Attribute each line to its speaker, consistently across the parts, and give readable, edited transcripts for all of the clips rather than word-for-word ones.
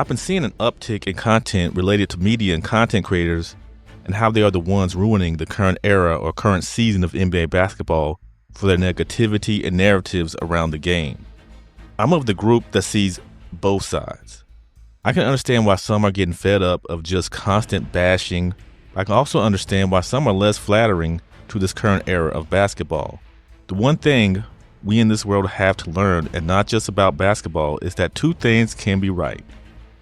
Speaker 1: I've been seeing an uptick in content related to media and content creators and how they are the ones ruining the current era or current season of NBA basketball for their negativity and narratives around the game. I'm of the group that sees both sides. I can understand why some are getting fed up of just constant bashing. I can also understand why some are less flattering to this current era of basketball. The one thing we in this world have to learn, and not just about basketball, is that two things can be right.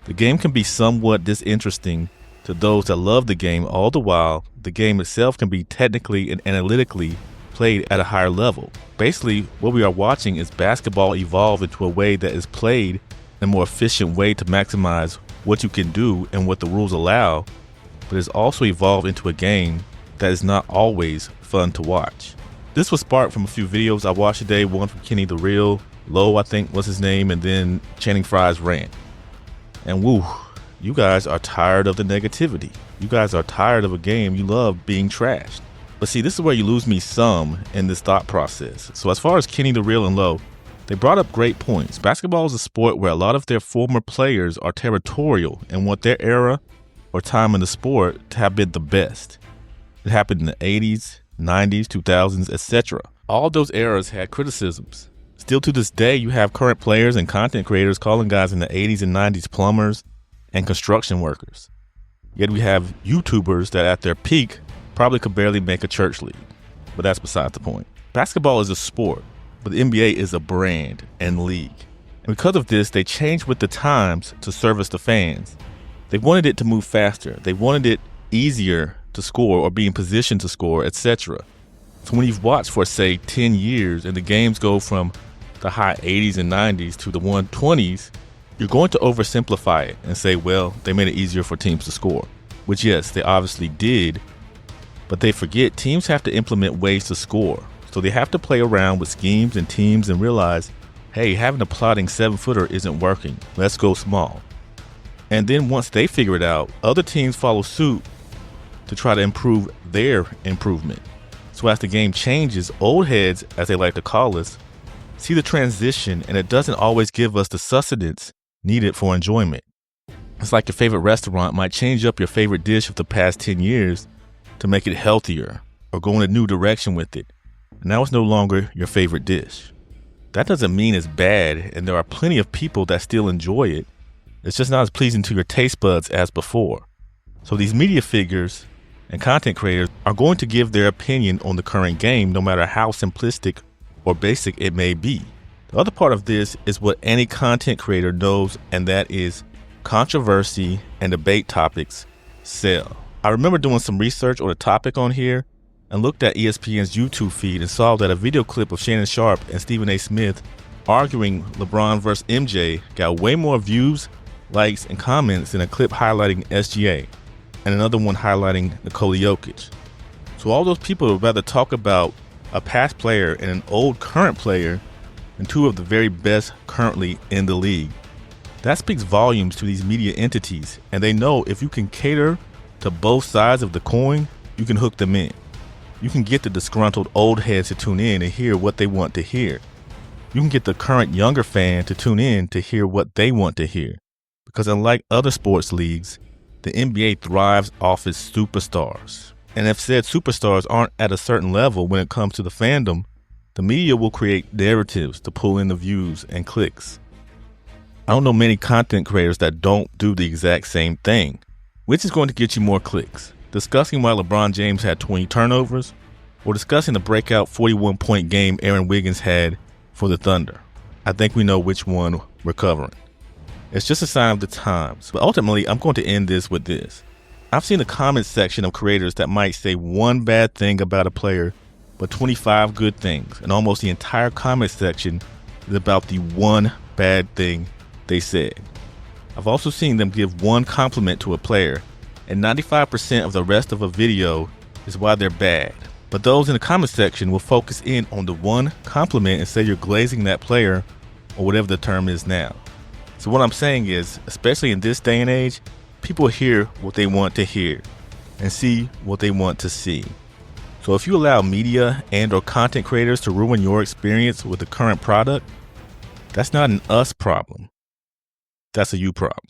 Speaker 1: The game can be somewhat disinteresting to those that love the game, all the while the game itself can be technically and analytically played at a higher level. Basically, what we are watching is basketball evolve into a way that is played in a more efficient way to maximize what you can do and what the rules allow, but it's also evolved into a game that is not always fun to watch. This was sparked from a few videos I watched today, one from Kenny the Real, Low I think was his name, and then Channing Frye's rant. And woo, you guys are tired of the negativity. You guys are tired of a game you love being trashed. But see, this is where you lose me some in this thought process. So as far as Kenny the Real and Low, they brought up great points. Basketball is a sport where a lot of their former players are territorial and want their era or time in the sport to have been the best. It happened in the 80s, 90s, 2000s, etc. All those eras had criticisms. Still to this day, you have current players and content creators calling guys in the 80s and 90s plumbers and construction workers. Yet we have YouTubers that at their peak probably could barely make a church league. But that's beside the point. Basketball is a sport, but the NBA is a brand and league. And because of this, they changed with the times to service the fans. They wanted it to move faster. They wanted it easier to score or be in position to score, etc. So when you've watched for, say, 10 years and the games go from the high 80s and 90s to the 120s, you're going to oversimplify it and say, well, they made it easier for teams to score, which yes, they obviously did, but they forget teams have to implement ways to score. So they have to play around with schemes and teams and realize, hey, having a plotting 7-footer isn't working. Let's go small. And then once they figure it out, other teams follow suit to try to improve their improvement. So as the game changes, old heads, as they like to call us, see the transition, and it doesn't always give us the sustenance needed for enjoyment. It's like your favorite restaurant might change up your favorite dish of the past 10 years to make it healthier or go in a new direction with it. And now it's no longer your favorite dish. That doesn't mean it's bad, and there are plenty of people that still enjoy it. It's just not as pleasing to your taste buds as before. So these media figures and content creators are going to give their opinion on the current game, no matter how simplistic or basic it may be. The other part of this is what any content creator knows, and that is controversy and debate topics sell. I remember doing some research on a topic on here and looked at ESPN's YouTube feed and saw that a video clip of Shannon Sharpe and Stephen A. Smith arguing LeBron versus MJ got way more views, likes, and comments than a clip highlighting SGA and another one highlighting Nikola Jokic. So all those people would rather talk about a past player and an old current player than two of the very best currently in the league. That speaks volumes to these media entities, and they know if you can cater to both sides of the coin, you can hook them in. You can get the disgruntled old heads to tune in and hear what they want to hear. You can get the current younger fan to tune in to hear what they want to hear. Because unlike other sports leagues, the NBA thrives off its superstars. And if said superstars aren't at a certain level when it comes to the fandom, the media will create narratives to pull in the views and clicks. I don't know many content creators that don't do the exact same thing, which is going to get you more clicks. Discussing why LeBron James had 20 turnovers, or discussing the breakout 41-point game Aaron Wiggins had for the Thunder. I think we know which one we're covering. It's just a sign of the times. But ultimately, I'm going to end this with this. I've seen the comment section of creators that might say one bad thing about a player, but 25 good things. And almost the entire comment section is about the one bad thing they said. I've also seen them give one compliment to a player, and 95% of the rest of a video is why they're bad. But those in the comment section will focus in on the one compliment and say you're glazing that player, or whatever the term is now. So what I'm saying is, especially in this day and age, people hear what they want to hear and see what they want to see. So if you allow media and or content creators to ruin your experience with the current product, that's not an us problem. That's a you problem.